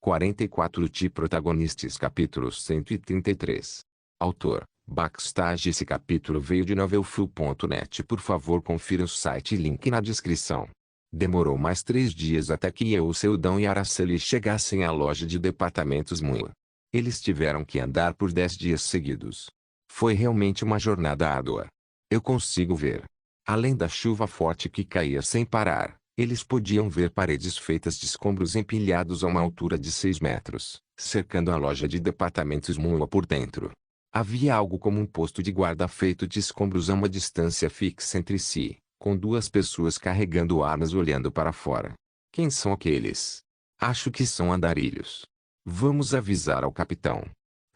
44 Ti Protagonistas Capítulo 133. Autor, Backstage. Esse capítulo veio de novelfull.net. Por favor confira o site e link na descrição. Demorou mais 3 dias até que eu, Seldão e Araceli chegassem à loja de departamentos Mua. Eles tiveram que andar por 10 dias seguidos. Foi realmente uma jornada árdua. Eu consigo ver. Além da chuva forte que caía sem parar, eles podiam ver paredes feitas de escombros empilhados a uma altura de 6 metros, cercando a loja de departamentos Mua por dentro. Havia algo como um posto de guarda feito de escombros a uma distância fixa entre si, com 2 pessoas carregando armas olhando para fora. Quem são aqueles? Acho que são andarilhos. Vamos avisar ao capitão.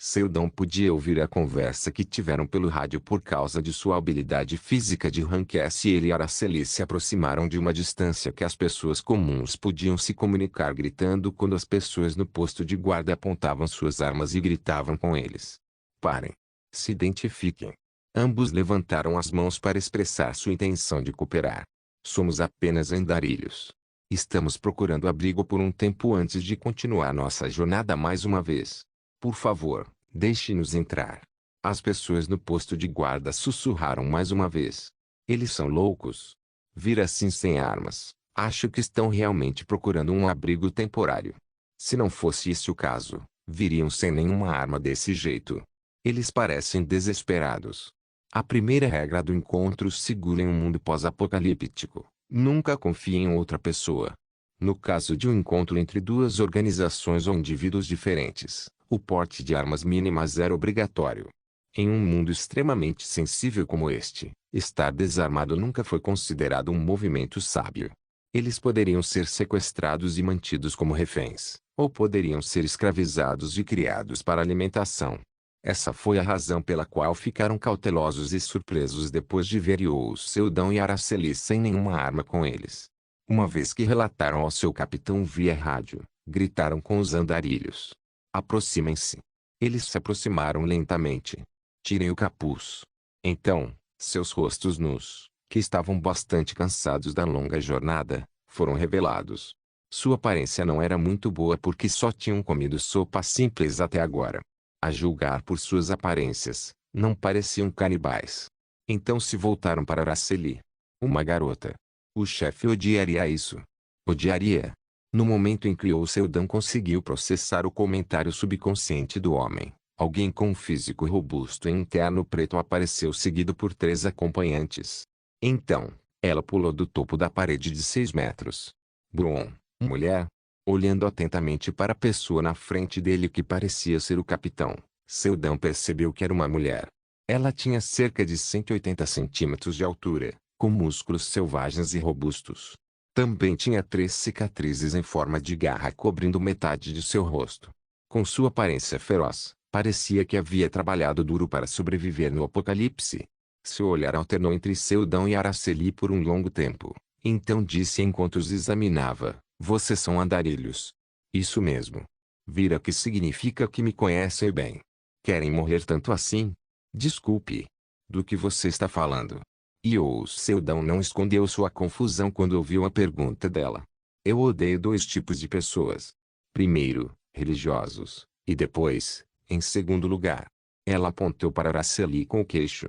Seldão podia ouvir a conversa que tiveram pelo rádio por causa de sua habilidade física de rank S. Ele e Araceli se aproximaram de uma distância que as pessoas comuns podiam se comunicar gritando quando as pessoas no posto de guarda apontavam suas armas e gritavam com eles. Parem. Se identifiquem. Ambos levantaram as mãos para expressar sua intenção de cooperar. Somos apenas andarilhos. Estamos procurando abrigo por um tempo antes de continuar nossa jornada mais uma vez. Por favor, deixe-nos entrar. As pessoas no posto de guarda sussurraram mais uma vez. Eles são loucos. Vir assim sem armas, acho que estão realmente procurando um abrigo temporário. Se não fosse esse o caso, viriam sem nenhuma arma desse jeito. Eles parecem desesperados. A primeira regra do encontro seguro em um mundo pós-apocalíptico: nunca confie em outra pessoa. No caso de um encontro entre 2 organizações ou indivíduos diferentes, o porte de armas mínimas era obrigatório. Em um mundo extremamente sensível como este, estar desarmado nunca foi considerado um movimento sábio. Eles poderiam ser sequestrados e mantidos como reféns, ou poderiam ser escravizados e criados para alimentação. Essa foi a razão pela qual ficaram cautelosos e surpresos depois de ver eu, Seldão e Araceli sem nenhuma arma com eles. Uma vez que relataram ao seu capitão via rádio, gritaram com os andarilhos. Aproximem-se. Eles se aproximaram lentamente. Tirem o capuz. Então, seus rostos nus, que estavam bastante cansados da longa jornada, foram revelados. Sua aparência não era muito boa porque só tinham comido sopa simples até agora. A julgar por suas aparências, não pareciam canibais. Então se voltaram para Araceli. Uma garota. O chefe odiaria isso. Odiaria. No momento em que o Seldão conseguiu processar o comentário subconsciente do homem, alguém com um físico robusto e um terno preto apareceu seguido por 3 acompanhantes. Então, ela pulou do topo da parede de 6 metros. Brum, mulher. Olhando atentamente para a pessoa na frente dele que parecia ser o capitão, Seldão percebeu que era uma mulher. Ela tinha cerca de 180 centímetros de altura, com músculos selvagens e robustos. Também tinha 3 cicatrizes em forma de garra cobrindo metade de seu rosto. Com sua aparência feroz, parecia que havia trabalhado duro para sobreviver no apocalipse. Seu olhar alternou entre Seldão e Araceli por um longo tempo. Então disse enquanto os examinava: vocês são andarilhos. Isso mesmo. Vira que significa que me conhecem bem. Querem morrer tanto assim? Desculpe. Do que você está falando? E o Seldão não escondeu sua confusão quando ouviu a pergunta dela. Eu odeio 2 tipos de pessoas. Primeiro, religiosos, e depois, em segundo lugar. Ela apontou para Araceli com o queixo.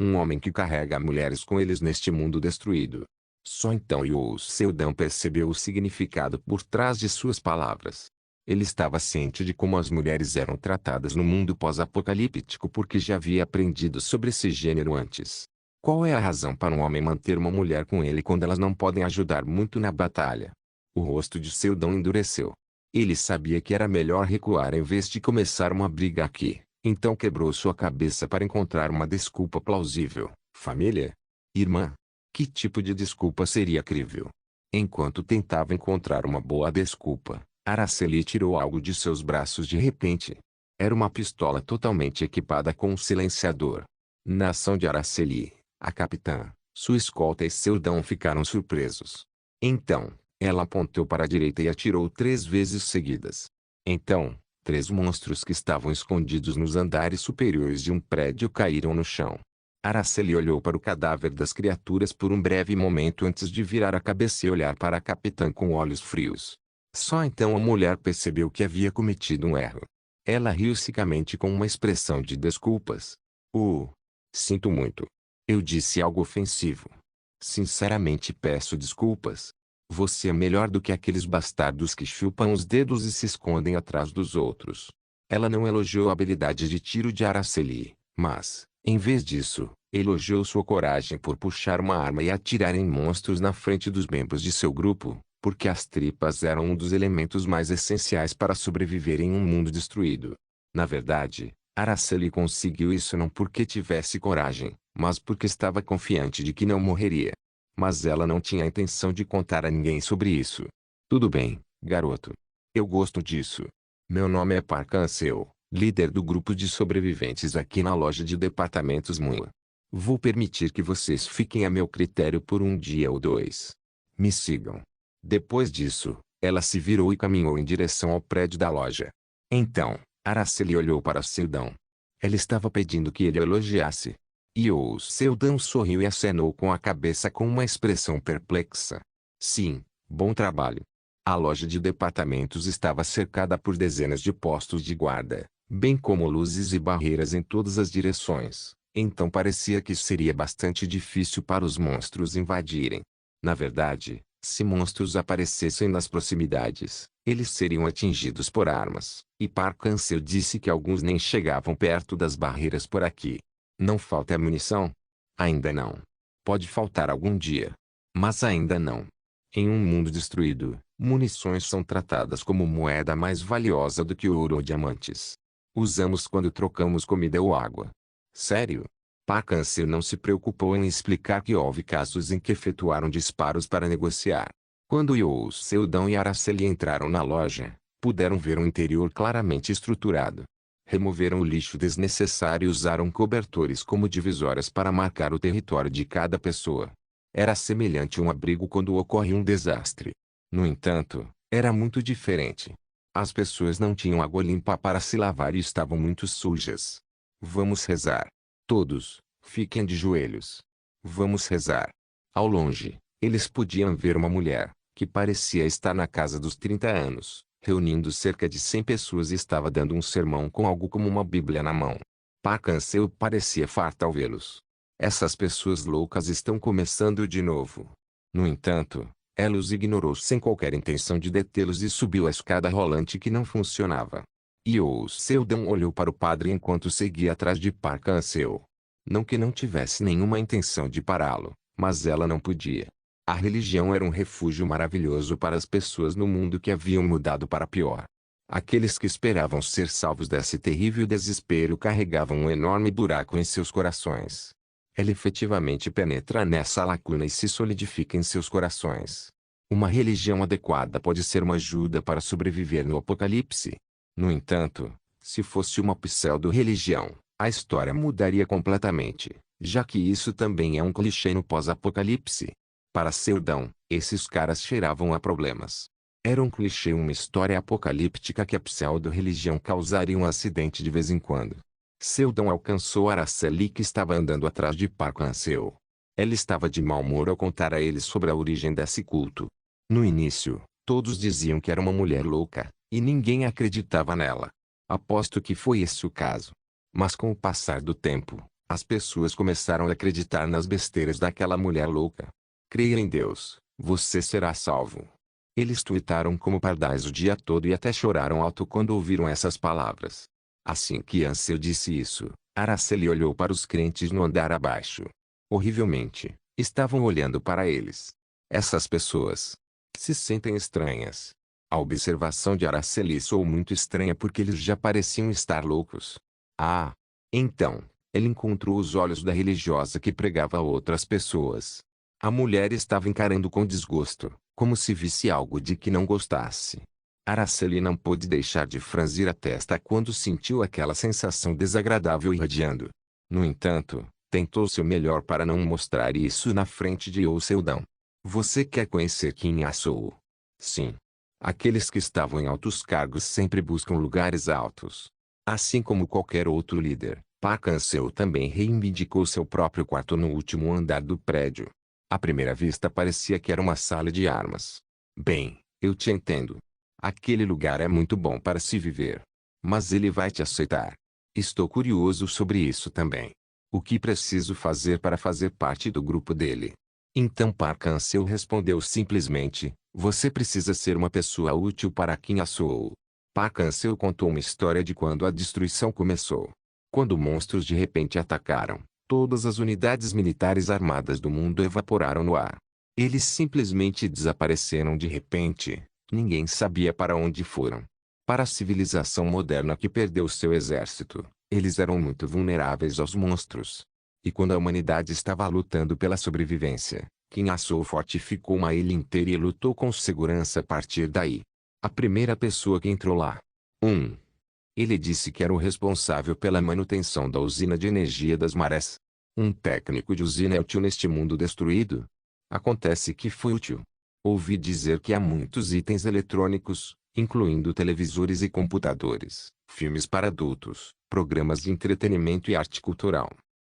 Um homem que carrega mulheres com eles neste mundo destruído. Só então o Seldão percebeu o significado por trás de suas palavras. Ele estava ciente de como as mulheres eram tratadas no mundo pós-apocalíptico porque já havia aprendido sobre esse gênero antes. Qual é a razão para um homem manter uma mulher com ele quando elas não podem ajudar muito na batalha? O rosto de Seldão endureceu. Ele sabia que era melhor recuar em vez de começar uma briga aqui, então quebrou sua cabeça para encontrar uma desculpa plausível. Família? Irmã? Que tipo de desculpa seria crível? Enquanto tentava encontrar uma boa desculpa, Araceli tirou algo de seus braços de repente. Era uma pistola totalmente equipada com um silenciador. Na ação de Araceli, a capitã, sua escolta e Seldão ficaram surpresos. Então, ela apontou para a direita e atirou 3 vezes seguidas. Então, 3 monstros que estavam escondidos nos andares superiores de um prédio caíram no chão. Araceli olhou para o cadáver das criaturas por um breve momento antes de virar a cabeça e olhar para a capitã com olhos frios. Só então a mulher percebeu que havia cometido um erro. Ela riu secamente com uma expressão de desculpas. Sinto muito. Eu disse algo ofensivo. Sinceramente peço desculpas. Você é melhor do que aqueles bastardos que chupam os dedos e se escondem atrás dos outros. Ela não elogiou a habilidade de tiro de Araceli, mas, em vez disso, elogiou sua coragem por puxar uma arma e atirar em monstros na frente dos membros de seu grupo, porque as tripas eram um dos elementos mais essenciais para sobreviver em um mundo destruído. Na verdade, Araceli conseguiu isso não porque tivesse coragem, mas porque estava confiante de que não morreria. Mas ela não tinha a intenção de contar a ninguém sobre isso. Tudo bem, garoto. Eu gosto disso. Meu nome é Park Ansel, líder do grupo de sobreviventes aqui na loja de departamentos Mua. Vou permitir que vocês fiquem a meu critério por um dia ou dois. Me sigam. Depois disso, ela se virou e caminhou em direção ao prédio da loja. Então, Araceli olhou para Seldão. Ela estava pedindo que ele a elogiasse. E o Seldão sorriu e acenou com a cabeça com uma expressão perplexa. Sim, bom trabalho. A loja de departamentos estava cercada por dezenas de postos de guarda, bem como luzes e barreiras em todas as direções, então parecia que seria bastante difícil para os monstros invadirem. Na verdade, se monstros aparecessem nas proximidades, eles seriam atingidos por armas, e Park Ansel disse que alguns nem chegavam perto das barreiras por aqui. Não falta munição? Ainda não. Pode faltar algum dia. Mas ainda não. Em um mundo destruído, munições são tratadas como moeda mais valiosa do que ouro ou diamantes. Usamos quando trocamos comida ou água. Sério? Park Ansel não se preocupou em explicar que houve casos em que efetuaram disparos para negociar. Quando Yo Seldão e Araceli entraram na loja, puderam ver um interior claramente estruturado. Removeram o lixo desnecessário e usaram cobertores como divisórias para marcar o território de cada pessoa. Era semelhante a um abrigo quando ocorre um desastre. No entanto, era muito diferente. As pessoas não tinham água limpa para se lavar e estavam muito sujas. Vamos rezar. Todos, fiquem de joelhos. Vamos rezar. Ao longe, eles podiam ver uma mulher, que parecia estar na casa dos 30 anos, reunindo cerca de 100 pessoas e estava dando um sermão com algo como uma bíblia na mão. Park Ansel parecia farto ao vê-los. Essas pessoas loucas estão começando de novo. No entanto, ela os ignorou sem qualquer intenção de detê-los e subiu a escada rolante que não funcionava. Yo Seldon olhou para o padre enquanto seguia atrás de Park Ansel. Não que não tivesse nenhuma intenção de pará-lo, mas ela não podia. A religião era um refúgio maravilhoso para as pessoas no mundo que haviam mudado para pior. Aqueles que esperavam ser salvos desse terrível desespero carregavam um enorme buraco em seus corações. Ela efetivamente penetra nessa lacuna e se solidifica em seus corações. Uma religião adequada pode ser uma ajuda para sobreviver no apocalipse. No entanto, se fosse uma pseudo-religião, a história mudaria completamente, já que isso também é um clichê no pós-apocalipse. Para Seldão, esses caras cheiravam a problemas. Era um clichê, uma história apocalíptica que a pseudo-religião causaria um acidente de vez em quando. Seldon alcançou Araceli que estava andando atrás de Park Ansel. Ela estava de mau humor ao contar a eles sobre a origem desse culto. No início, todos diziam que era uma mulher louca, e ninguém acreditava nela. Aposto que foi esse o caso. Mas com o passar do tempo, as pessoas começaram a acreditar nas besteiras daquela mulher louca. Creia em Deus, você será salvo. Eles tuitaram como pardais o dia todo e até choraram alto quando ouviram essas palavras. Assim que Ansel disse isso, Araceli olhou para os crentes no andar abaixo. Horrivelmente, estavam olhando para eles. Essas pessoas se sentem estranhas. A observação de Araceli soou muito estranha porque eles já pareciam estar loucos. Ah! Então, ele encontrou os olhos da religiosa que pregava a outras pessoas. A mulher estava encarando com desgosto, como se visse algo de que não gostasse. Araceli não pôde deixar de franzir a testa quando sentiu aquela sensação desagradável irradiando. No entanto, tentou seu melhor para não mostrar isso na frente de Seldão. Você quer conhecer quem sou? Sim. Aqueles que estavam em altos cargos sempre buscam lugares altos. Assim como qualquer outro líder, Park Ansel também reivindicou seu próprio quarto no último andar do prédio. À primeira vista parecia que era uma sala de armas. Bem, eu te entendo. Aquele lugar é muito bom para se viver. Mas ele vai te aceitar. Estou curioso sobre isso também. O que preciso fazer para fazer parte do grupo dele? Então Park Han-seo respondeu simplesmente, você precisa ser uma pessoa útil para Kim Ah-soo. Park Han-seo contou uma história de quando a destruição começou. Quando monstros de repente atacaram, todas as unidades militares armadas do mundo evaporaram no ar. Eles simplesmente desapareceram de repente, ninguém sabia para onde foram. Para a civilização moderna que perdeu seu exército, eles eram muito vulneráveis aos monstros. E quando a humanidade estava lutando pela sobrevivência, Kim Ah-soo fortificou uma ilha inteira e lutou com segurança a partir daí. A primeira pessoa que entrou lá. 1. Ele disse que era o responsável pela manutenção da usina de energia das marés. Um técnico de usina é útil neste mundo destruído? Acontece que foi útil. Ouvi dizer que há muitos itens eletrônicos, incluindo televisores e computadores, filmes para adultos, programas de entretenimento e arte cultural.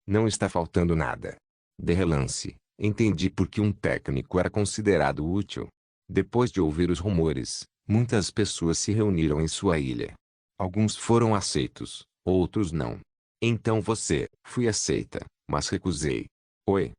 Não está faltando nada. De relance, entendi por que um técnico era considerado útil. Depois de ouvir os rumores, muitas pessoas se reuniram em sua ilha. Alguns foram aceitos, outros não. Então fui aceita, mas recusei. Oi.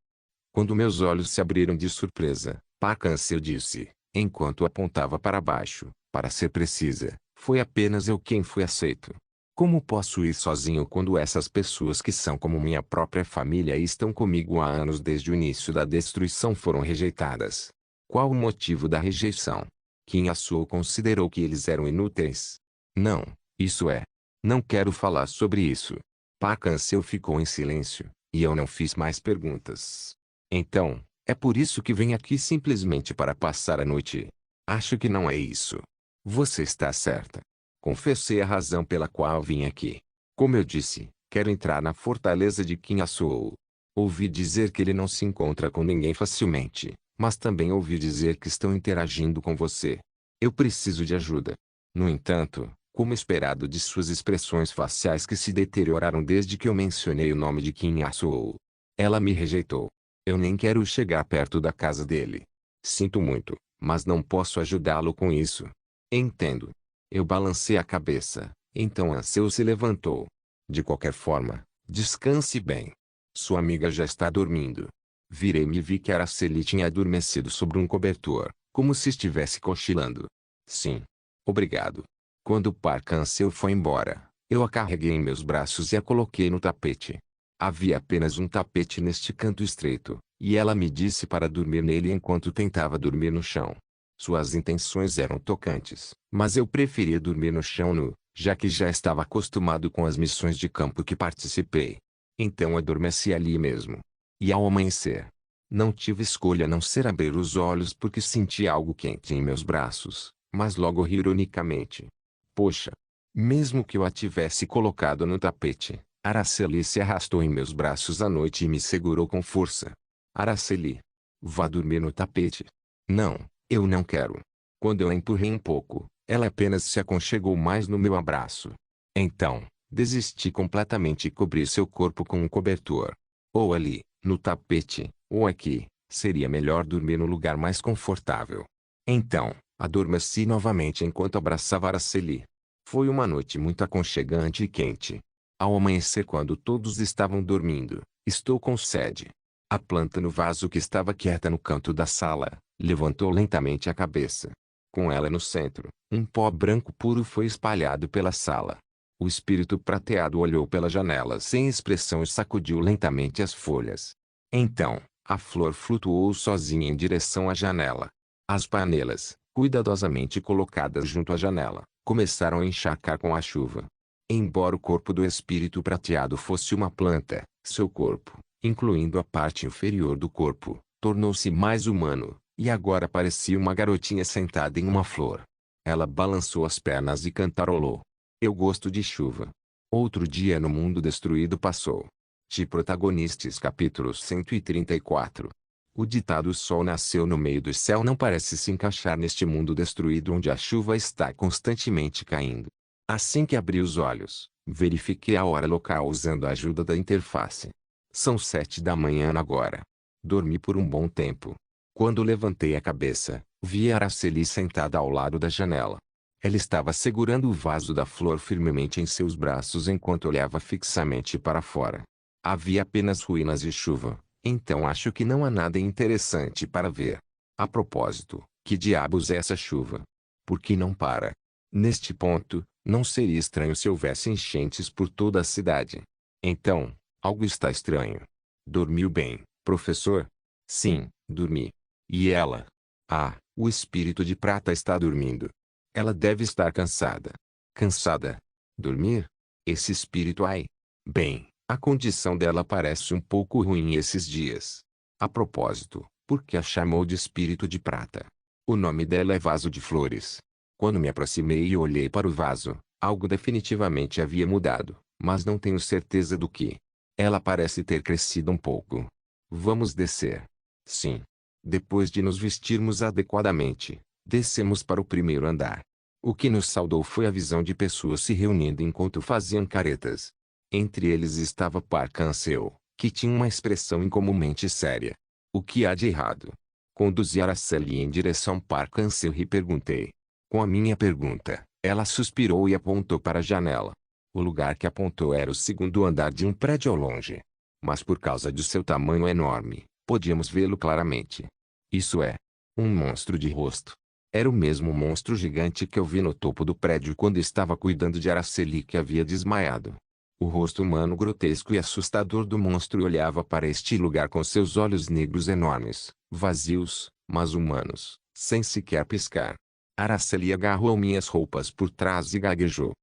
Quando meus olhos se abriram de surpresa, Park Han-seo disse, enquanto apontava para baixo, para ser precisa, foi apenas eu quem fui aceito. Como posso ir sozinho quando essas pessoas que são como minha própria família e estão comigo há anos desde o início da destruição foram rejeitadas? Qual o motivo da rejeição? Kim Ah-soo considerou que eles eram inúteis? Não, isso é. Não quero falar sobre isso. Park Han-seo ficou em silêncio, e eu não fiz mais perguntas. Então, é por isso que vem aqui simplesmente para passar a noite? Acho que não é isso. Você está certa. Confessei a razão pela qual vim aqui. Como eu disse, quero entrar na fortaleza de Kim Ah-soo. Ouvi dizer que ele não se encontra com ninguém facilmente, mas também ouvi dizer que estão interagindo com você. Eu preciso de ajuda. No entanto, como esperado de suas expressões faciais que se deterioraram desde que eu mencionei o nome de Kim Ah-soo, ela me rejeitou. Eu nem quero chegar perto da casa dele. Sinto muito, mas não posso ajudá-lo com isso. Entendo. Eu balancei a cabeça, então Han-seo se levantou. De qualquer forma, descanse bem. Sua amiga já está dormindo. Virei-me e vi que Araceli tinha adormecido sobre um cobertor, como se estivesse cochilando. Sim. Obrigado. Quando Park Han-seo foi embora, eu a carreguei em meus braços e a coloquei no tapete. Havia apenas um tapete neste canto estreito, e ela me disse para dormir nele enquanto tentava dormir no chão. Suas intenções eram tocantes, mas eu preferia dormir no chão nu, já que já estava acostumado com as missões de campo que participei. Então adormeci ali mesmo. E ao amanhecer, não tive escolha a não ser abrir os olhos porque senti algo quente em meus braços, mas logo ri ironicamente. Poxa! Mesmo que eu a tivesse colocado no tapete, Araceli se arrastou em meus braços à noite e me segurou com força. Araceli, vá dormir no tapete. Não, eu não quero. Quando eu a empurrei um pouco, ela apenas se aconchegou mais no meu abraço. Então, desisti completamente e cobri seu corpo com um cobertor. Ou ali, no tapete, ou aqui, seria melhor dormir no lugar mais confortável. Então, adormeci novamente enquanto abraçava Araceli. Foi uma noite muito aconchegante e quente. Ao amanhecer, quando todos estavam dormindo, estou com sede. A planta no vaso que estava quieta no canto da sala, levantou lentamente a cabeça. Com ela no centro, um pó branco puro foi espalhado pela sala. O espírito prateado olhou pela janela sem expressão e sacudiu lentamente as folhas. Então, a flor flutuou sozinha em direção à janela. As panelas, cuidadosamente colocadas junto à janela, começaram a encharcar com a chuva. Embora o corpo do espírito prateado fosse uma planta, seu corpo, incluindo a parte inferior do corpo, tornou-se mais humano, e agora parecia uma garotinha sentada em uma flor. Ela balançou as pernas e cantarolou. Eu gosto de chuva. Outro dia no mundo destruído passou. De Protagonistas capítulo 134. O ditado sol nasceu no meio do céu não parece se encaixar neste mundo destruído onde a chuva está constantemente caindo. Assim que abri os olhos, verifiquei a hora local usando a ajuda da interface. São 7 da manhã agora. Dormi por um bom tempo. Quando levantei a cabeça, vi Araceli sentada ao lado da janela. Ela estava segurando o vaso da flor firmemente em seus braços enquanto olhava fixamente para fora. Havia apenas ruínas e chuva, então acho que não há nada interessante para ver. A propósito, que diabos é essa chuva? Por que não para? Neste ponto, não seria estranho se houvesse enchentes por toda a cidade. Então, algo está estranho. Dormiu bem, professor? Sim, dormi. E ela? Ah, o espírito de prata está dormindo. Ela deve estar cansada. Cansada? Dormir? Esse espírito ai. Bem, a condição dela parece um pouco ruim esses dias. A propósito, por que a chamou de espírito de prata? O nome dela é vaso de flores. Quando me aproximei e olhei para o vaso, algo definitivamente havia mudado, mas não tenho certeza do que. Ela parece ter crescido um pouco. Vamos descer. Sim. Depois de nos vestirmos adequadamente, descemos para o primeiro andar. O que nos saudou foi a visão de pessoas se reunindo enquanto faziam caretas. Entre eles estava Park Han-seo, que tinha uma expressão incomumente séria. O que há de errado? Conduzi Araceli em direção a Park Han-seo e perguntei. Com a minha pergunta, ela suspirou e apontou para a janela. O lugar que apontou era o segundo andar de um prédio ao longe. Mas por causa de seu tamanho enorme, podíamos vê-lo claramente. Isso é, um monstro de rosto. Era o mesmo monstro gigante que eu vi no topo do prédio quando estava cuidando de Araceli que havia desmaiado. O rosto humano grotesco e assustador do monstro olhava para este lugar com seus olhos negros enormes, vazios, mas humanos, sem sequer piscar. Araceli agarrou minhas roupas por trás e gaguejou.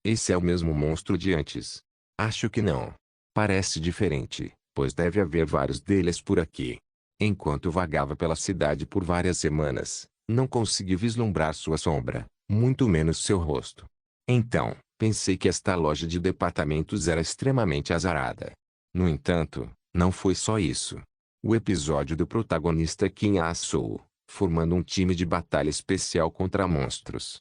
Esse é o mesmo monstro de antes. Acho que não. Parece diferente, pois deve haver vários deles por aqui. Enquanto vagava pela cidade por várias semanas, não consegui vislumbrar sua sombra, muito menos seu rosto. Então, pensei que esta loja de departamentos era extremamente azarada. No entanto, não foi só isso. O episódio do protagonista Kim Ah-soo, formando um time de batalha especial contra monstros,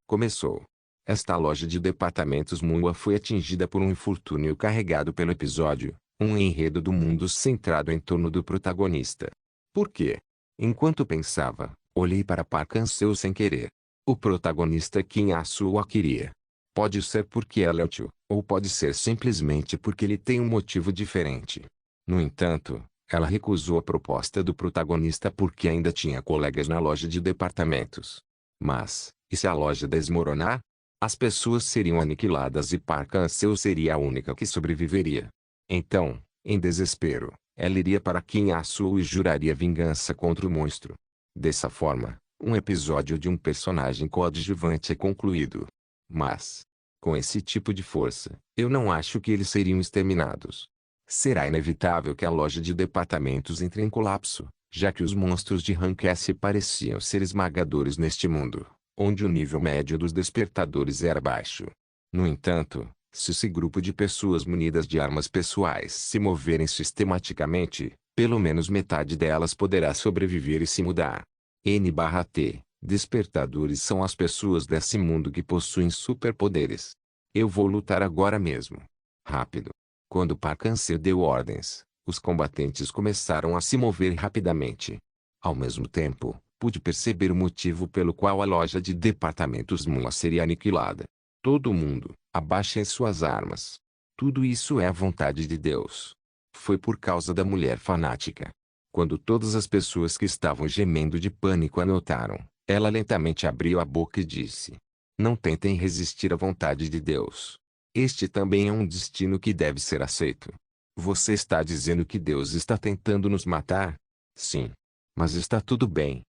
começou. Esta loja de departamentos Mua foi atingida por um infortúnio carregado pelo episódio, um enredo do mundo centrado em torno do protagonista. Por quê? Enquanto pensava, olhei para Park Han-seo sem querer. O protagonista Kim Ah-soo a queria. Pode ser porque ela é o tio, ou pode ser simplesmente porque ele tem um motivo diferente. No entanto, ela recusou a proposta do protagonista porque ainda tinha colegas na loja de departamentos. Mas, e se a loja desmoronar? As pessoas seriam aniquiladas e Park Han-seo seria a única que sobreviveria. Então, em desespero, ela iria para Kim Ah-soo e juraria vingança contra o monstro. Dessa forma, um episódio de um personagem coadjuvante é concluído. Mas, com esse tipo de força, eu não acho que eles seriam exterminados. Será inevitável que a loja de departamentos entre em colapso, já que os monstros de rank S pareciam ser esmagadores neste mundo, onde o nível médio dos despertadores era baixo. No entanto, se esse grupo de pessoas munidas de armas pessoais se moverem sistematicamente, pelo menos metade delas poderá sobreviver e se mudar. N/T. Despertadores são as pessoas desse mundo que possuem superpoderes. Eu vou lutar agora mesmo. Rápido. Quando Park Han-seo deu ordens, os combatentes começaram a se mover rapidamente. Ao mesmo tempo, pude perceber o motivo pelo qual a loja de departamentos Mua seria aniquilada. Todo mundo, abaixem suas armas. Tudo isso é a vontade de Deus. Foi por causa da mulher fanática. Quando todas as pessoas que estavam gemendo de pânico a notaram, ela lentamente abriu a boca e disse: Não tentem resistir à vontade de Deus. Este também é um destino que deve ser aceito. Você está dizendo que Deus está tentando nos matar? Sim. Mas está tudo bem.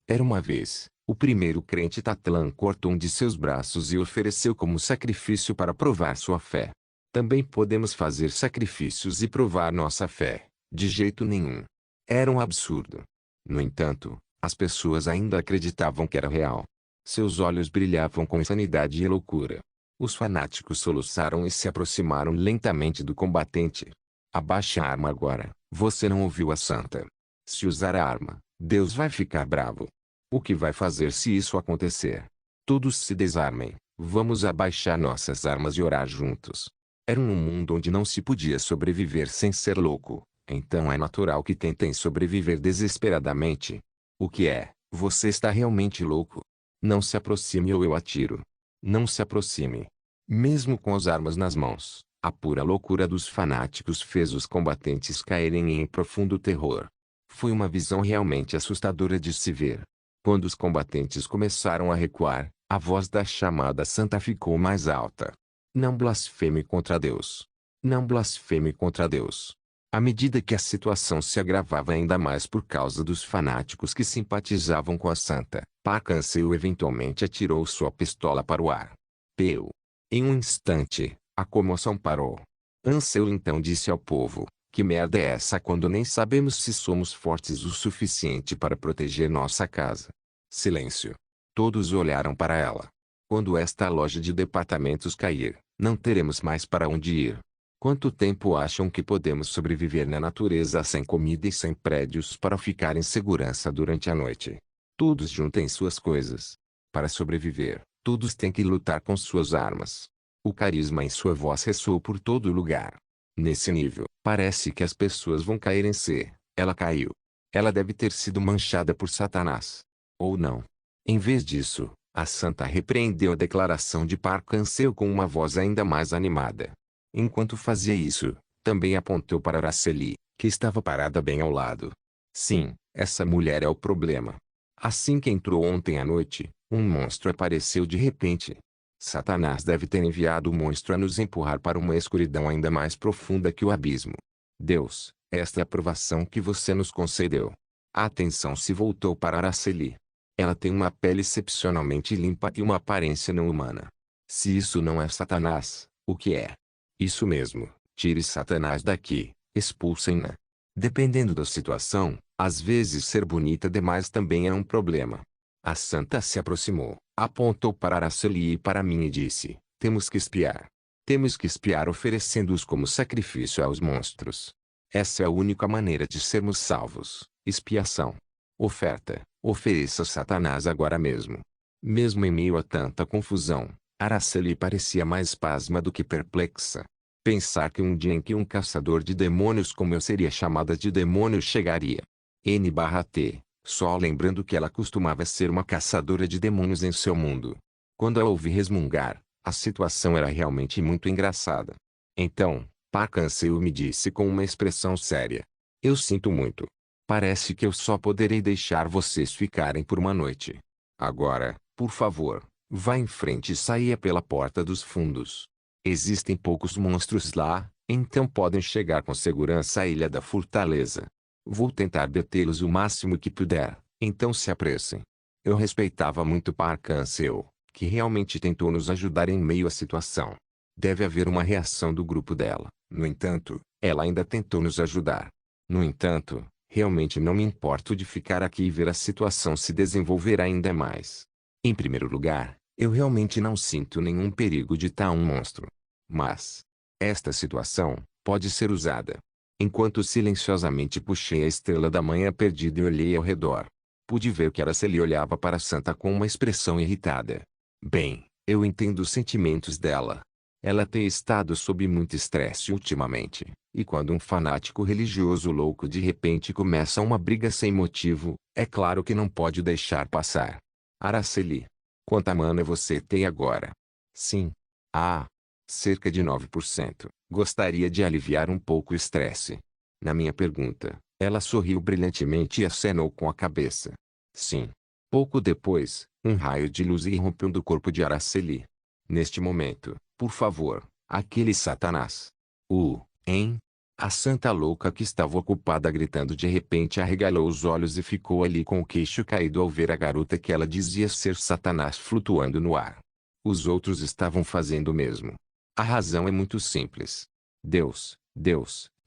Era uma vez, o primeiro crente Tatlan cortou um de seus braços e ofereceu como sacrifício para provar sua fé. Também podemos fazer sacrifícios e provar nossa fé. De jeito nenhum. Era um absurdo. No entanto, as pessoas ainda acreditavam que era real. Seus olhos brilhavam com insanidade e loucura. Os fanáticos soluçaram e se aproximaram lentamente do combatente. Abaixe a arma agora, você não ouviu a santa. Se usar a arma, Deus vai ficar bravo. O que vai fazer se isso acontecer? Todos se desarmem, vamos abaixar nossas armas e orar juntos. Era um mundo onde não se podia sobreviver sem ser louco, então é natural que tentem sobreviver desesperadamente. O que é? Você está realmente louco? Não se aproxime ou eu atiro. Não se aproxime. Mesmo com as armas nas mãos, a pura loucura dos fanáticos fez os combatentes caírem em profundo terror. Foi uma visão realmente assustadora de se ver. Quando os combatentes começaram a recuar, a voz da chamada santa ficou mais alta. Não blasfeme contra Deus. Não blasfeme contra Deus. À medida que a situação se agravava ainda mais por causa dos fanáticos que simpatizavam com a santa, Park Han-seo eventualmente atirou sua pistola para o ar. Peu. Em um instante, a comoção parou. Han-seo então disse ao povo: que merda é essa quando nem sabemos se somos fortes o suficiente para proteger nossa casa? Silêncio. Todos olharam para ela. Quando esta loja de departamentos cair, não teremos mais para onde ir. Quanto tempo acham que podemos sobreviver na natureza sem comida e sem prédios para ficar em segurança durante a noite? Todos juntem suas coisas. Para sobreviver, todos têm que lutar com suas armas. O carisma em sua voz ressoou por todo lugar. Nesse nível, parece que as pessoas vão cair em si. Ela caiu. Ela deve ter sido manchada por Satanás. Ou não. Em vez disso, a santa repreendeu a declaração de Park Han-seo com uma voz ainda mais animada. Enquanto fazia isso, também apontou para Araceli, que estava parada bem ao lado. Sim, essa mulher é o problema. Assim que entrou ontem à noite, um monstro apareceu de repente. Satanás deve ter enviado o monstro a nos empurrar para uma escuridão ainda mais profunda que o abismo. Deus, esta é a provação que você nos concedeu. A atenção se voltou para Araceli. Ela tem uma pele excepcionalmente limpa e uma aparência não humana. Se isso não é Satanás, o que é? Isso mesmo, tire Satanás daqui, expulsem-na. Dependendo da situação, às vezes ser bonita demais também é um problema. A santa se aproximou, apontou para Araceli e para mim e disse: temos que espiar. Temos que espiar oferecendo-os como sacrifício aos monstros. Essa é a única maneira de sermos salvos, expiação. Oferta, ofereça Satanás agora mesmo. Mesmo em meio a tanta confusão, Araceli parecia mais pasma do que perplexa. Pensar que um dia em que um caçador de demônios como eu seria chamada de demônio chegaria. N/T, só lembrando que ela costumava ser uma caçadora de demônios em seu mundo. Quando a ouvi resmungar, a situação era realmente muito engraçada. Então, Park Han-seo me disse com uma expressão séria: eu sinto muito. Parece que eu só poderei deixar vocês ficarem por uma noite. Agora, por favor, vá em frente e saia pela porta dos fundos. Existem poucos monstros lá, então podem chegar com segurança à ilha da fortaleza. Vou tentar detê-los o máximo que puder, então se apressem. Eu respeitava muito Park Han-seo, que realmente tentou nos ajudar em meio à situação. Deve haver uma reação do grupo dela. No entanto, ela ainda tentou nos ajudar. No entanto, realmente não me importo de ficar aqui e ver a situação se desenvolver ainda mais. Em primeiro lugar, eu realmente não sinto nenhum perigo de tal um monstro. Mas esta situação pode ser usada. Enquanto silenciosamente puxei a estrela da manhã perdida e olhei ao redor, pude ver que Araceli olhava para a santa com uma expressão irritada. Bem, eu entendo os sentimentos dela. Ela tem estado sob muito estresse ultimamente, e quando um fanático religioso louco de repente começa uma briga sem motivo, é claro que não pode deixar passar. Araceli, quanta mana você tem agora? Sim. Ah, cerca de 9%. Gostaria de aliviar um pouco o estresse. Na minha pergunta, ela sorriu brilhantemente e acenou com a cabeça. Sim. Pouco depois, um raio de luz irrompeu do corpo de Araceli. Neste momento, por favor, aquele Satanás. Hein? A santa louca que estava ocupada gritando de repente arregalou os olhos e ficou ali com o queixo caído ao ver a garota que ela dizia ser Satanás flutuando no ar. Os outros estavam fazendo o mesmo. A razão é muito simples. Deus,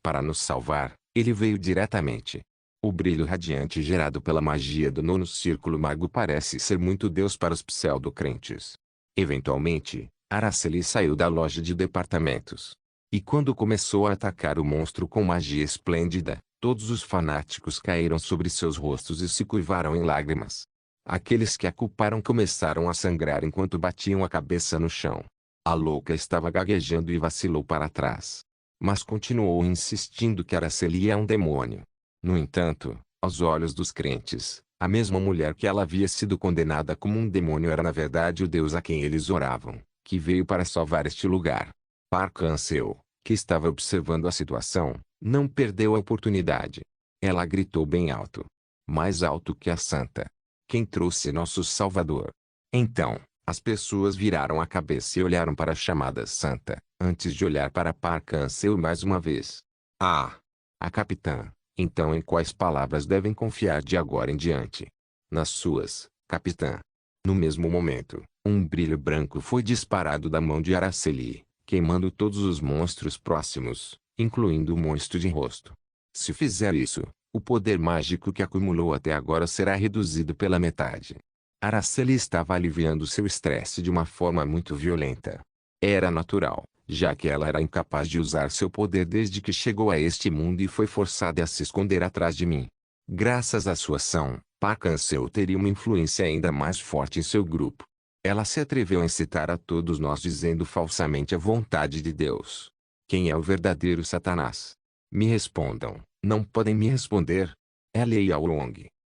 para nos salvar, ele veio diretamente. O brilho radiante gerado pela magia do nono círculo mago parece ser muito Deus para os pseudo-crentes. Eventualmente, Araceli saiu da loja de departamentos. E quando começou a atacar o monstro com magia esplêndida, todos os fanáticos caíram sobre seus rostos e se curvaram em lágrimas. Aqueles que a culparam começaram a sangrar enquanto batiam a cabeça no chão. A louca estava gaguejando e vacilou para trás. Mas continuou insistindo que Araceli é um demônio. No entanto, aos olhos dos crentes, A mesma mulher que ela havia sido condenada como um demônio era na verdade o Deus a quem eles oravam, que veio para salvar este lugar. Park Han-seo, que estava observando a situação, não perdeu a oportunidade. Ela gritou bem alto. Mais alto que a santa. Quem trouxe nosso Salvador? Então, as pessoas viraram a cabeça e olharam para a chamada santa, antes de olhar para Park Han-seo mais uma vez. Ah! A capitã. Então em quais palavras devem confiar de agora em diante? Nas suas, capitã. No mesmo momento, um brilho branco foi disparado da mão de Araceli, queimando todos os monstros próximos, incluindo o monstro de rosto. Se fizer isso, o poder mágico que acumulou até agora será reduzido pela metade. Araceli estava aliviando seu estresse de uma forma muito violenta. Era natural, já que ela era incapaz de usar seu poder desde que chegou a este mundo e foi forçada a se esconder atrás de mim. Graças à sua ação, Park Han-seo teria uma influência ainda mais forte em seu grupo. Ela se atreveu a incitar a todos nós dizendo falsamente a vontade de Deus. Quem é o verdadeiro Satanás? Me respondam. Não podem me responder? É Lei Long.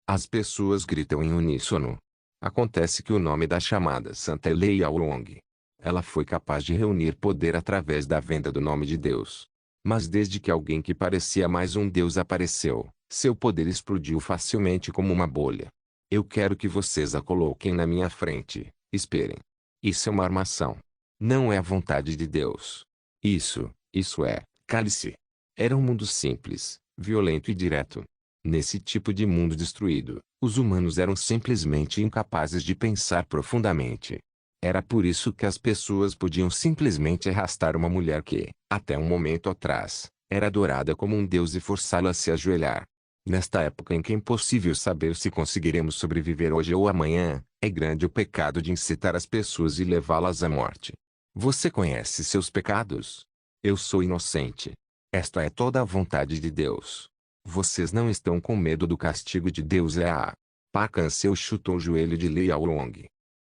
As pessoas gritam em uníssono. Acontece que o nome da chamada santa é Lei Long. Ela foi capaz de reunir poder através da venda do nome de Deus. Mas desde que alguém que parecia mais um Deus apareceu, seu poder explodiu facilmente como uma bolha. Eu quero que vocês a coloquem na minha frente. Esperem. Isso é uma armação. Não é a vontade de Deus. Isso é, cale-se. Era um mundo simples, violento e direto. Nesse tipo de mundo destruído, os humanos eram simplesmente incapazes de pensar profundamente. Era por isso que as pessoas podiam simplesmente arrastar uma mulher que, até um momento atrás, era adorada como um deus e forçá-la a se ajoelhar. Nesta época em que é impossível saber se conseguiremos sobreviver hoje ou amanhã, é grande o pecado de incitar as pessoas e levá-las à morte. Você conhece seus pecados? Eu sou inocente. Esta é toda a vontade de Deus. Vocês não estão com medo do castigo de Deus Park Han-seo chutou o joelho de Lei Long.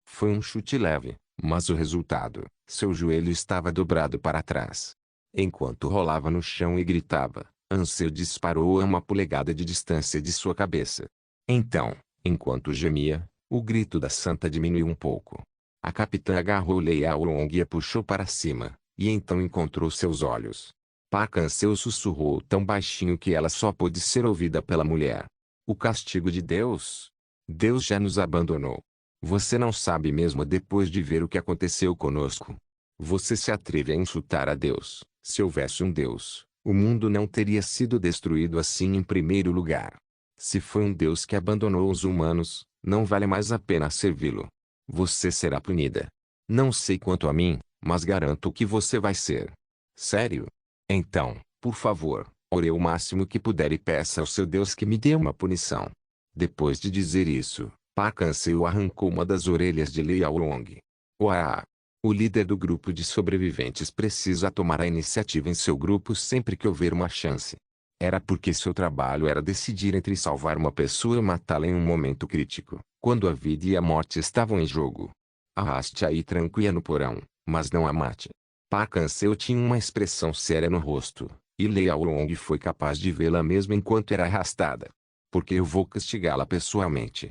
Foi um chute leve, mas o resultado, seu joelho estava dobrado para trás. Enquanto rolava no chão e gritava, Han-seo disparou a 1 polegada de distância de sua cabeça. Então, enquanto gemia, o grito da santa diminuiu um pouco. A capitã agarrou Lei Long e a puxou para cima, e então encontrou seus olhos. Park Han-seo sussurrou tão baixinho que ela só pôde ser ouvida pela mulher. O castigo de Deus? Deus já nos abandonou. Você não sabe mesmo depois de ver o que aconteceu conosco. Você se atreve a insultar a Deus. Se houvesse um Deus, o mundo não teria sido destruído assim em primeiro lugar. Se foi um Deus que abandonou os humanos, não vale mais a pena servi-lo. Você será punida. Não sei quanto a mim, mas garanto que você vai ser. Sério? Então, por favor, ore o máximo que puder e peça ao seu Deus que me dê uma punição. Depois de dizer isso, Park Han-seo arrancou uma das orelhas de Lei Long. O líder do grupo de sobreviventes precisa tomar a iniciativa em seu grupo sempre que houver uma chance. Era porque seu trabalho era decidir entre salvar uma pessoa e matá-la em um momento crítico, quando a vida e a morte estavam em jogo. Arraste-a e tranque-a no porão, mas não a mate. Park Han-seo tinha uma expressão séria no rosto, e Lei Long foi capaz de vê-la mesmo enquanto era arrastada. Porque eu vou castigá-la pessoalmente.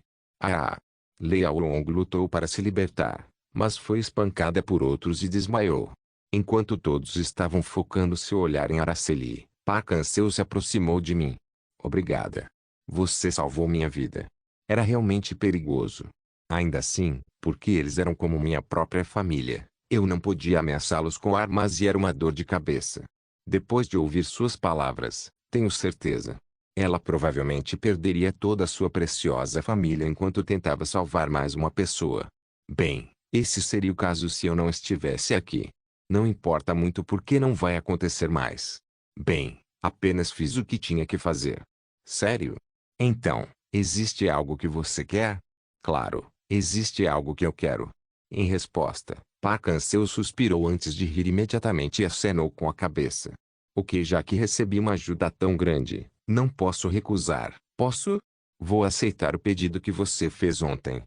Lei Long lutou para se libertar, mas foi espancada por outros e desmaiou. Enquanto todos estavam focando seu olhar em Araceli, Park Han-seo se aproximou de mim. Obrigada. Você salvou minha vida. Era realmente perigoso. Ainda assim, porque eles eram como minha própria família, eu não podia ameaçá-los com armas e era uma dor de cabeça. Depois de ouvir suas palavras, tenho certeza. Ela provavelmente perderia toda a sua preciosa família enquanto tentava salvar mais uma pessoa. Bem, esse seria o caso se eu não estivesse aqui. Não importa muito porque não vai acontecer mais. Bem, apenas fiz o que tinha que fazer. Sério? Então, existe algo que você quer? Claro, existe algo que eu quero. Em resposta, Park Han-seo suspirou antes de rir imediatamente e acenou com a cabeça. Ok, já que recebi uma ajuda tão grande, não posso recusar, posso? Vou aceitar o pedido que você fez ontem.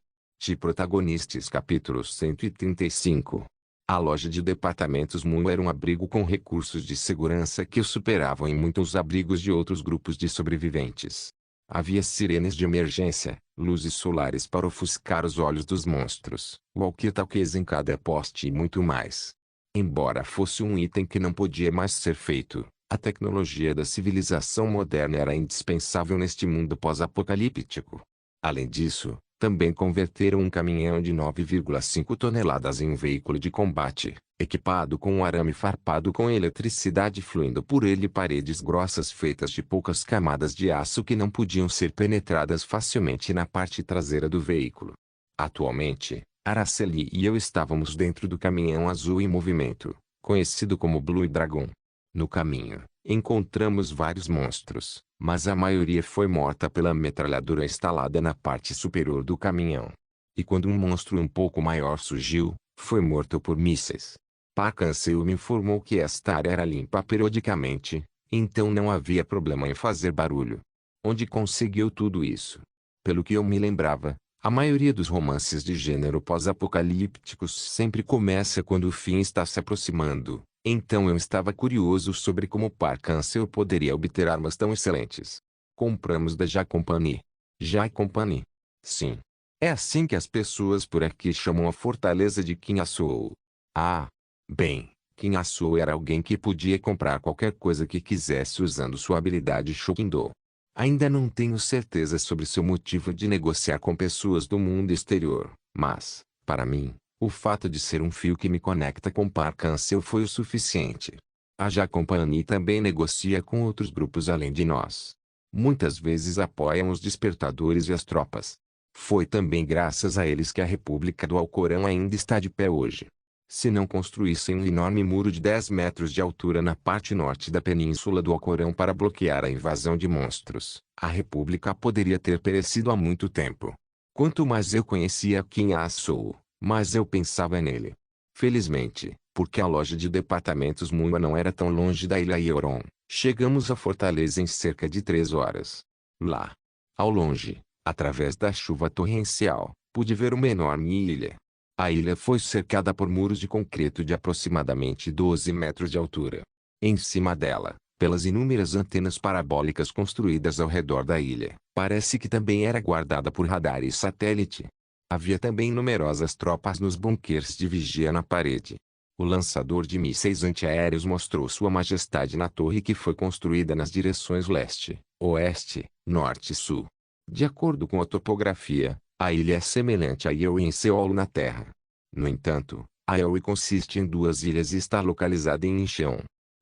Protagonistas capítulo 135. A loja de departamentos Moon era um abrigo com recursos de segurança que o superavam em muitos abrigos de outros grupos de sobreviventes. Havia sirenes de emergência, luzes solares para ofuscar os olhos dos monstros, walkie-talkies em cada poste e muito mais. Embora fosse um item que não podia mais ser feito, a tecnologia da civilização moderna era indispensável neste mundo pós-apocalíptico. Além disso, também converteram um caminhão de 9,5 toneladas em um veículo de combate, equipado com um arame farpado com eletricidade fluindo por ele e paredes grossas feitas de poucas camadas de aço que não podiam ser penetradas facilmente na parte traseira do veículo. Atualmente, Araceli e eu estávamos dentro do caminhão azul em movimento, conhecido como Blue Dragon. No caminho, encontramos vários monstros, mas a maioria foi morta pela metralhadora instalada na parte superior do caminhão. E quando um monstro um pouco maior surgiu, foi morto por mísseis. Parkansel me informou que esta área era limpa periodicamente, então não havia problema em fazer barulho. Onde conseguiu tudo isso? Pelo que eu me lembrava, a maioria dos romances de gênero pós-apocalípticos sempre começa quando o fim está se aproximando. Então eu estava curioso sobre como Parkansel poderia obter armas tão excelentes. Compramos da Jai Company. Jai Company? Sim. É assim que as pessoas por aqui chamam a fortaleza de Kinhasou. Ah. Bem, Kinhasou era alguém que podia comprar qualquer coisa que quisesse usando sua habilidade Shokindo. Ainda não tenho certeza sobre seu motivo de negociar com pessoas do mundo exterior, mas, para mim, o fato de ser um fio que me conecta com Parkansel foi o suficiente. A Jai Company também negocia com outros grupos além de nós. Muitas vezes apoiam os despertadores e as tropas. Foi também graças a eles que a República do Alcorão ainda está de pé hoje. Se não construíssem um enorme muro de 10 metros de altura na parte norte da península do Alcorão para bloquear a invasão de monstros, a República poderia ter perecido há muito tempo. Quanto mais eu conhecia Kinhasou, mas eu pensava nele. Felizmente, porque a loja de departamentos Mua não era tão longe da ilha Ioron, chegamos à fortaleza em cerca de 3 horas. Lá, ao longe, através da chuva torrencial, pude ver uma enorme ilha. A ilha foi cercada por muros de concreto de aproximadamente 12 metros de altura. Em cima dela, pelas inúmeras antenas parabólicas construídas ao redor da ilha, parece que também era guardada por radar e satélite. Havia também numerosas tropas nos bunkers de vigia na parede. O lançador de mísseis antiaéreos mostrou sua majestade na torre que foi construída nas direções leste, oeste, norte e sul. De acordo com a topografia, a ilha é semelhante a Ioi em Seul na Terra. No entanto, a Ioi consiste em 2 ilhas e está localizada em Incheon.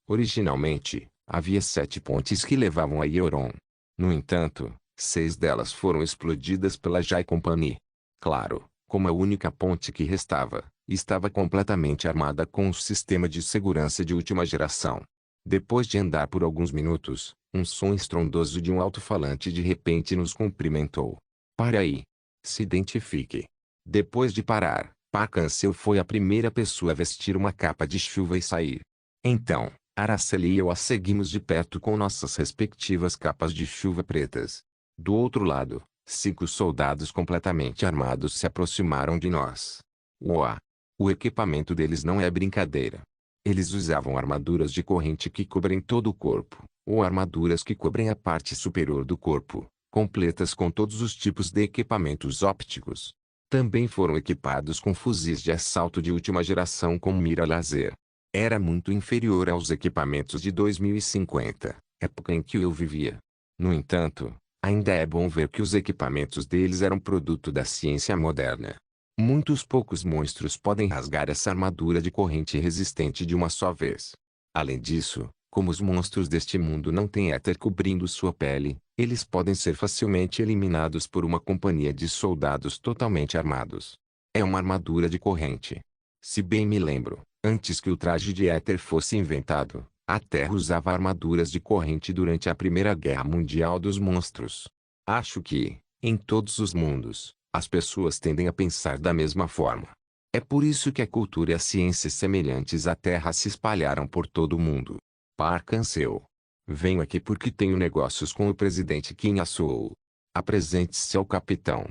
Originalmente, havia 7 pontes que levavam a Ioron. No entanto, 6 delas foram explodidas pela Jai Company. Claro, como a única ponte que restava, estava completamente armada com um sistema de segurança de última geração. Depois de andar por alguns minutos, um som estrondoso de um alto-falante de repente nos cumprimentou. Pare aí. Se identifique. Depois de parar, Parkansel foi a primeira pessoa a vestir uma capa de chuva e sair. Então, Araceli e eu a seguimos de perto com nossas respectivas capas de chuva pretas. Do outro lado, 5 soldados completamente armados se aproximaram de nós. Uau! O equipamento deles não é brincadeira. Eles usavam armaduras de corrente que cobrem todo o corpo, ou armaduras que cobrem a parte superior do corpo, completas com todos os tipos de equipamentos ópticos. Também foram equipados com fuzis de assalto de última geração com mira laser. Era muito inferior aos equipamentos de 2050, época em que eu vivia. No entanto, ainda é bom ver que os equipamentos deles eram produto da ciência moderna. Muitos poucos monstros podem rasgar essa armadura de corrente resistente de uma só vez. Além disso, como os monstros deste mundo não têm éter cobrindo sua pele, eles podem ser facilmente eliminados por uma companhia de soldados totalmente armados. É uma armadura de corrente. Se bem me lembro, antes que o traje de éter fosse inventado, a Terra usava armaduras de corrente durante a Primeira Guerra Mundial dos Monstros. Acho que, em todos os mundos, as pessoas tendem a pensar da mesma forma. É por isso que a cultura e as ciências semelhantes à Terra se espalharam por todo o mundo. Parkansel. Venho aqui porque tenho negócios com o presidente Kinhasou. Apresente-se ao capitão.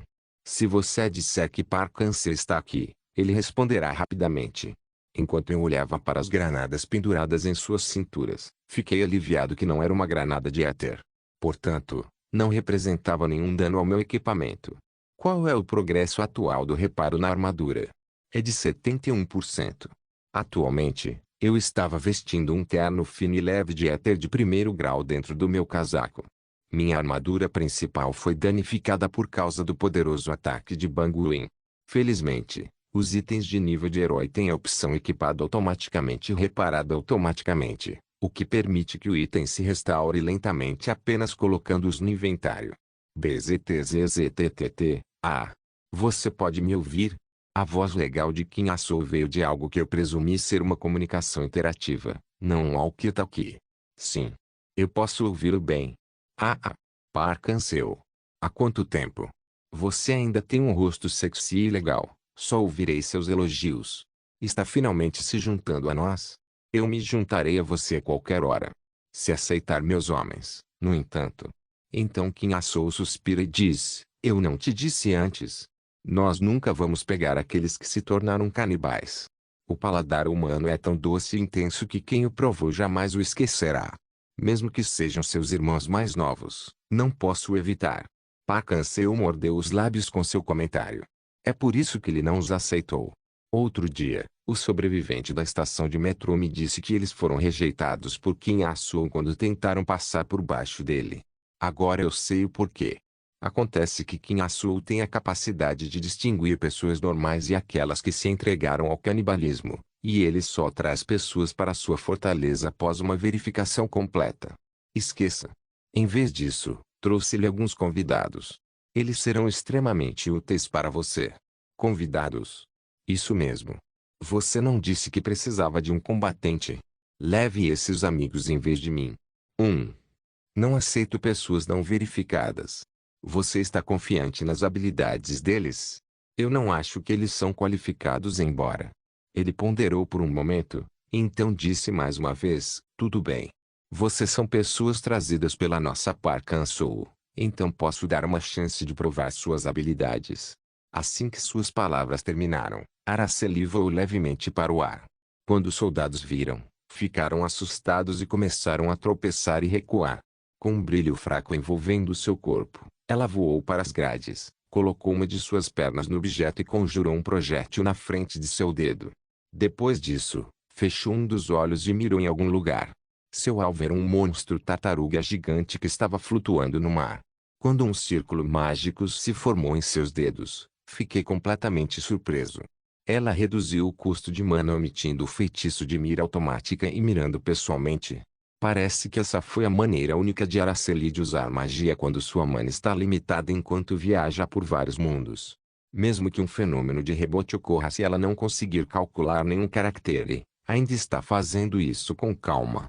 Se você disser que Parkansel está aqui, ele responderá rapidamente. Enquanto eu olhava para as granadas penduradas em suas cinturas, fiquei aliviado que não era uma granada de éter. Portanto, Não representava nenhum dano ao meu equipamento. Qual é o progresso atual do reparo na armadura? É de 71%. Atualmente, eu estava vestindo um terno fino e leve de éter de primeiro grau dentro do meu casaco. Minha armadura principal foi danificada por causa do poderoso ataque de Banguin. Felizmente, os itens de nível de herói têm a opção equipado automaticamente e reparado automaticamente, o que permite que o item se restaure lentamente apenas colocando-os no inventário. BZTZZTTT. Você pode me ouvir? A voz legal de Kim Asou veio de algo que eu presumi ser uma comunicação interativa, não um walkie-talkie. Sim. Eu posso ouvi-lo bem. Parcanseu. Há quanto tempo? Você ainda tem um rosto sexy e legal, só ouvirei seus elogios. Está finalmente se juntando a nós? Eu me juntarei a você a qualquer hora. Se aceitar meus homens, no entanto. Então Kim Asou suspira e diz, eu não te disse antes. Nós nunca vamos pegar aqueles que se tornaram canibais. O paladar humano é tão doce e intenso que quem o provou jamais o esquecerá. Mesmo que sejam seus irmãos mais novos, não posso evitar. Parcanseu mordeu os lábios com seu comentário. É por isso que ele não os aceitou. Outro dia, o sobrevivente da estação de metrô me disse que eles foram rejeitados por Kim Asou quando tentaram passar por baixo dele. Agora eu sei o porquê. Acontece que Kim Asou tem a capacidade de distinguir pessoas normais e aquelas que se entregaram ao canibalismo, e ele só traz pessoas para sua fortaleza após uma verificação completa. Esqueça. Em vez disso, trouxe-lhe alguns convidados. Eles serão extremamente úteis para você. Convidados? Isso mesmo. Você não disse que precisava de um combatente. Leve esses amigos em vez de mim. 1. Não aceito pessoas não verificadas. Você está confiante nas habilidades deles? Eu não acho que eles são qualificados embora. Ele ponderou por um momento, e então disse mais uma vez, tudo bem. Vocês são pessoas trazidas pela nossa Parcansou, então posso dar uma chance de provar suas habilidades. Assim que suas palavras terminaram, Araceli voou levemente para o ar. Quando os soldados viram, ficaram assustados e começaram a tropeçar e recuar. Com um brilho fraco envolvendo seu corpo, ela voou para as grades, colocou uma de suas pernas no objeto e conjurou um projétil na frente de seu dedo. Depois disso, fechou um dos olhos e mirou em algum lugar. Seu alvo era um monstro tartaruga gigante que estava flutuando no mar. Quando um círculo mágico se formou em seus dedos, fiquei completamente surpreso. Ela reduziu o custo de mana omitindo o feitiço de mira automática e mirando pessoalmente. Parece que essa foi a maneira única de Araceli de usar magia quando sua mana está limitada enquanto viaja por vários mundos. Mesmo que um fenômeno de rebote ocorra se ela não conseguir calcular nenhum caractere, ainda está fazendo isso com calma.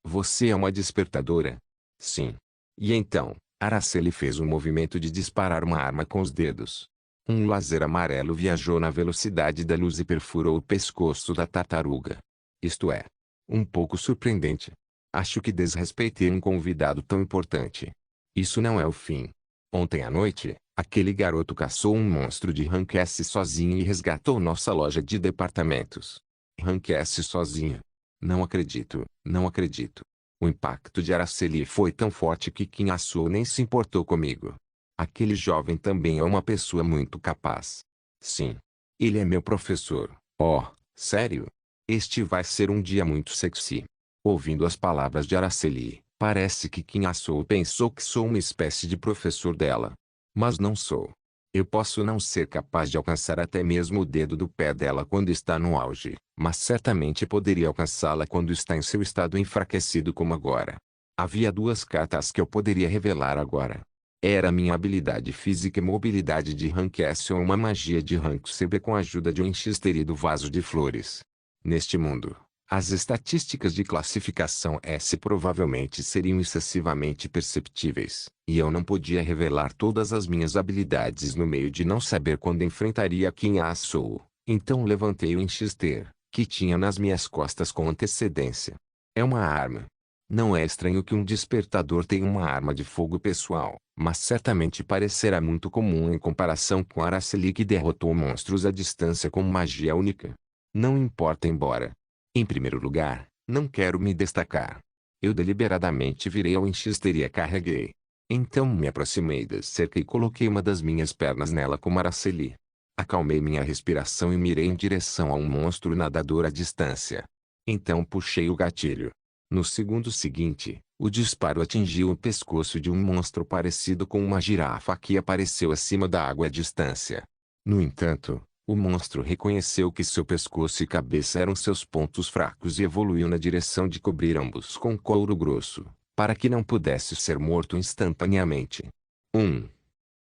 Você é uma despertadora? Sim. E então, Araceli fez um movimento de disparar uma arma com os dedos. Um laser amarelo viajou na velocidade da luz e perfurou o pescoço da tartaruga. Isto é um pouco surpreendente. Acho que desrespeitei um convidado tão importante. Isso não é o fim. Ontem à noite, aquele garoto caçou um monstro de rank S sozinho e resgatou nossa loja de departamentos. Rank S sozinho. Não acredito, não acredito. O impacto de Araceli foi tão forte que Kim Asou nem se importou comigo. Aquele jovem também é uma pessoa muito capaz. Sim. Ele é meu professor. Oh, sério? Este vai ser um dia muito sexy. Ouvindo as palavras de Araceli, parece que Kim Asou pensou que sou uma espécie de professor dela. Mas não sou. Eu posso não ser capaz de alcançar até mesmo o dedo do pé dela quando está no auge, mas certamente poderia alcançá-la quando está em seu estado enfraquecido como agora. Havia duas cartas que eu poderia revelar agora. Era minha habilidade física e mobilidade de rank S ou uma magia de rank CB com a ajuda de um enxisterio do vaso de flores. Neste mundo, as estatísticas de classificação S provavelmente seriam excessivamente perceptíveis, e eu não podia revelar todas as minhas habilidades no meio de não saber quando enfrentaria Kim Asou. Então levantei o enxister, que tinha nas minhas costas com antecedência. É uma arma. Não é estranho que um despertador tenha uma arma de fogo pessoal, mas certamente parecerá muito comum em comparação com Araceli que derrotou monstros à distância com magia única. Não importa embora. Em primeiro lugar, não quero me destacar. Eu deliberadamente virei ao enxister e a carreguei. Então me aproximei da cerca e coloquei uma das minhas pernas nela como Araceli. Acalmei minha respiração e mirei em direção a um monstro nadador à distância. Então puxei o gatilho. No segundo seguinte, o disparo atingiu o pescoço de um monstro parecido com uma girafa que apareceu acima da água à distância. No entanto, o monstro reconheceu que seu pescoço e cabeça eram seus pontos fracos e evoluiu na direção de cobrir ambos com couro grosso, para que não pudesse ser morto instantaneamente. 1.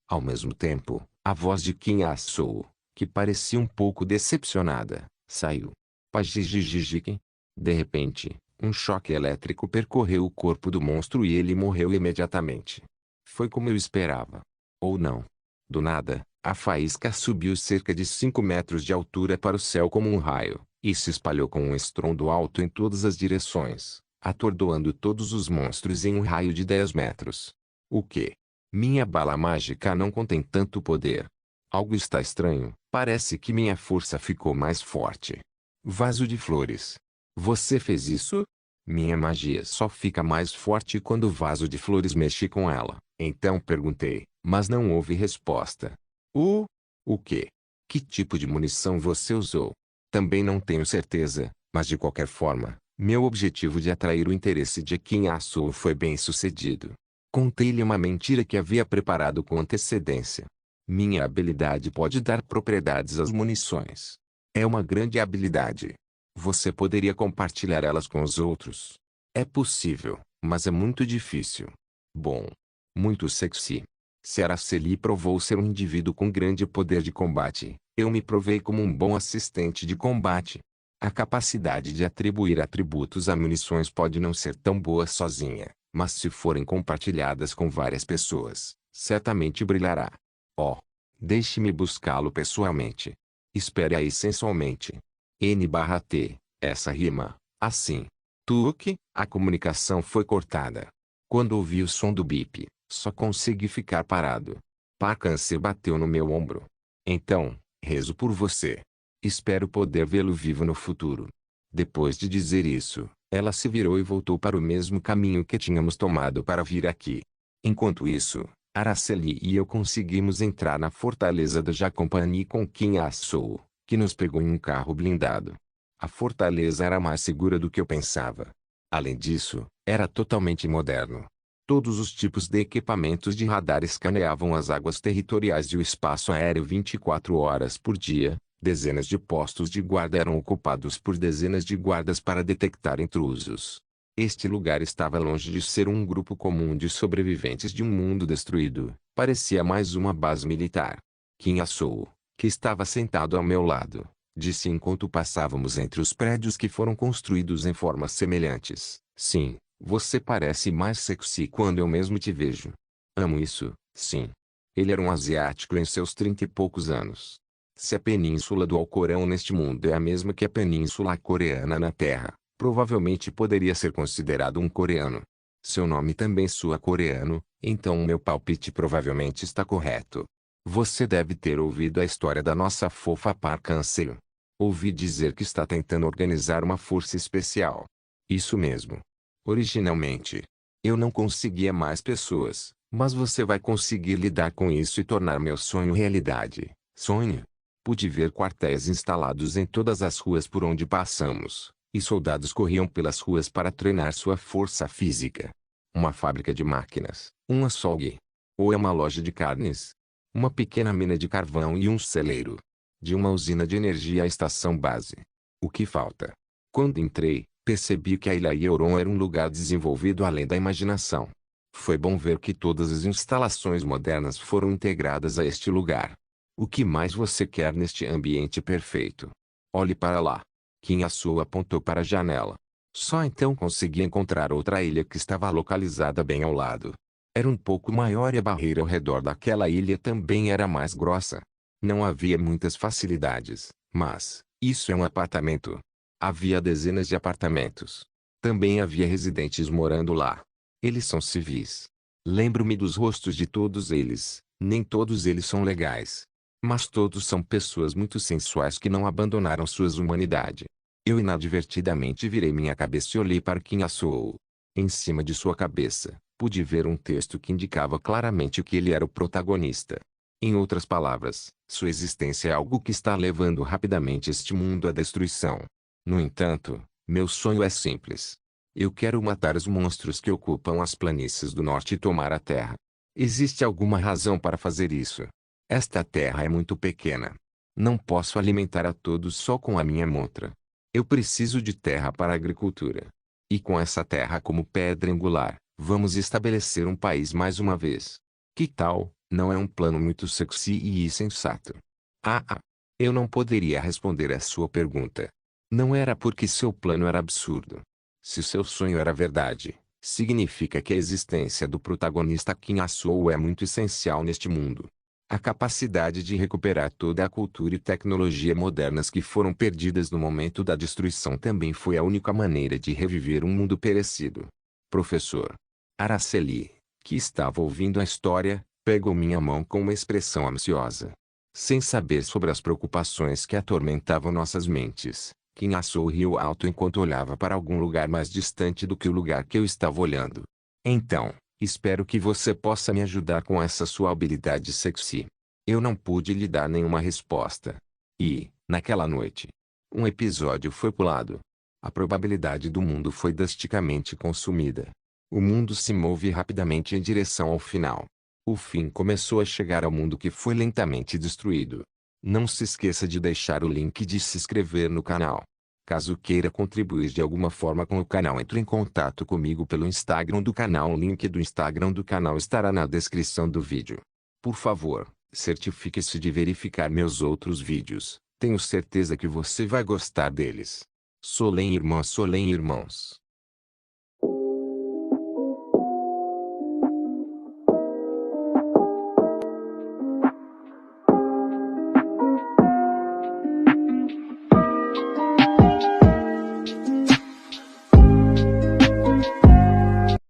Ao mesmo tempo, a voz de Kim Ah-soo, que parecia um pouco decepcionada, saiu. Pajijijiki. De repente, um choque elétrico percorreu o corpo do monstro e ele morreu imediatamente. Foi como eu esperava. Ou não. Do nada, a faísca subiu cerca de 5 metros de altura para o céu como um raio, e se espalhou com um estrondo alto em todas as direções, atordoando todos os monstros em um raio de 10 metros. O quê? Minha bala mágica não contém tanto poder. Algo está estranho, parece que minha força ficou mais forte. Vaso de flores. Você fez isso? Minha magia só fica mais forte quando o vaso de flores mexe com ela. Então perguntei, mas não houve resposta. O quê? Que tipo de munição você usou? Também não tenho certeza, mas de qualquer forma, meu objetivo de atrair o interesse de Kim Ah-soo foi bem sucedido. Contei-lhe uma mentira que havia preparado com antecedência. Minha habilidade pode dar propriedades às munições. É uma grande habilidade. Você poderia compartilhar elas com os outros. É possível, mas é muito difícil. Bom. Muito sexy. Se Araceli provou ser um indivíduo com grande poder de combate, eu me provei como um bom assistente de combate. A capacidade de atribuir atributos a munições pode não ser tão boa sozinha, mas se forem compartilhadas com várias pessoas, certamente brilhará. Oh! Deixe-me buscá-lo pessoalmente. Espere aí sensualmente. N/T, essa rima, assim. Tuque, a comunicação foi cortada. Quando ouvi o som do bip, só consegui ficar parado. Parkanse bateu no meu ombro. Então, rezo por você. Espero poder vê-lo vivo no futuro. Depois de dizer isso, ela se virou e voltou para o mesmo caminho que tínhamos tomado para vir aqui. Enquanto isso, Araceli e eu conseguimos entrar na fortaleza da Jacompanhi com Kim Ah-soo, que nos pegou em um carro blindado. A fortaleza era mais segura do que eu pensava. Além disso, era totalmente moderno. Todos os tipos de equipamentos de radar escaneavam as águas territoriais e o espaço aéreo 24 horas por dia. Dezenas de postos de guarda eram ocupados por dezenas de guardas para detectar intrusos. Este lugar estava longe de ser um grupo comum de sobreviventes de um mundo destruído. Parecia mais uma base militar. Kim Ah-soo, que estava sentado ao meu lado, disse enquanto passávamos entre os prédios que foram construídos em formas semelhantes. Sim, você parece mais sexy quando eu mesmo te vejo. Amo isso, sim. Ele era um asiático em seus 30 e poucos anos. Se a península do Alcorão neste mundo é a mesma que a península coreana na Terra, provavelmente poderia ser considerado um coreano. Seu nome também soa coreano, então o meu palpite provavelmente está correto. Você deve ter ouvido a história da nossa fofa Park-An-seo. Ouvi dizer que está tentando organizar uma força especial. Isso mesmo. Originalmente, eu não conseguia mais pessoas, mas você vai conseguir lidar com isso e tornar meu sonho realidade. Sonho? Pude ver quartéis instalados em todas as ruas por onde passamos, e soldados corriam pelas ruas para treinar sua força física. Uma fábrica de máquinas, um açougue. Ou é uma loja de carnes? Uma pequena mina de carvão e um celeiro. De uma usina de energia à estação base. O que falta? Quando entrei, percebi que a Ilha Euron era um lugar desenvolvido além da imaginação. Foi bom ver que todas as instalações modernas foram integradas a este lugar. O que mais você quer neste ambiente perfeito? Olhe para lá. Kim Ah-soo apontou para a janela. Só então consegui encontrar outra ilha que estava localizada bem ao lado. Era um pouco maior e a barreira ao redor daquela ilha também era mais grossa. Não havia muitas facilidades, mas, isso é um apartamento. Havia dezenas de apartamentos. Também havia residentes morando lá. Eles são civis. Lembro-me dos rostos de todos eles, nem todos eles são legais. Mas todos são pessoas muito sensuais que não abandonaram suas humanidade. Eu inadvertidamente virei minha cabeça e olhei para Kim Ah-soo. Em cima de sua cabeça, Pude ver um texto que indicava claramente que ele era o protagonista. Em outras palavras, sua existência é algo que está levando rapidamente este mundo à destruição. No entanto, meu sonho é simples. Eu quero matar os monstros que ocupam as planícies do norte e tomar a Terra. Existe alguma razão para fazer isso? Esta Terra é muito pequena. Não posso alimentar a todos só com a minha montra. Eu preciso de terra para a agricultura. E com essa terra como pedra angular, vamos estabelecer um país mais uma vez. Que tal? Não é um plano muito sexy e sensato? Eu não poderia responder a sua pergunta. Não era porque seu plano era absurdo. Se seu sonho era verdade, significa que a existência do protagonista Kim Asou é muito essencial neste mundo. A capacidade de recuperar toda a cultura e tecnologia modernas que foram perdidas no momento da destruição também foi a única maneira de reviver um mundo perecido. Professor Araceli, que estava ouvindo a história, pegou minha mão com uma expressão ansiosa. Sem saber sobre as preocupações que atormentavam nossas mentes, Kim Asou riu alto enquanto olhava para algum lugar mais distante do que o lugar que eu estava olhando. Então, espero que você possa me ajudar com essa sua habilidade sexy. Eu não pude lhe dar nenhuma resposta. E, naquela noite, um episódio foi pulado. A probabilidade do mundo foi drasticamente consumida. O mundo se move rapidamente em direção ao final. O fim começou a chegar ao mundo que foi lentamente destruído. Não se esqueça de deixar o link de se inscrever no canal. Caso queira contribuir de alguma forma com o canal, entre em contato comigo pelo Instagram do canal. O link do Instagram do canal estará na descrição do vídeo. Por favor, certifique-se de verificar meus outros vídeos. Tenho certeza que você vai gostar deles. Solem irmãos.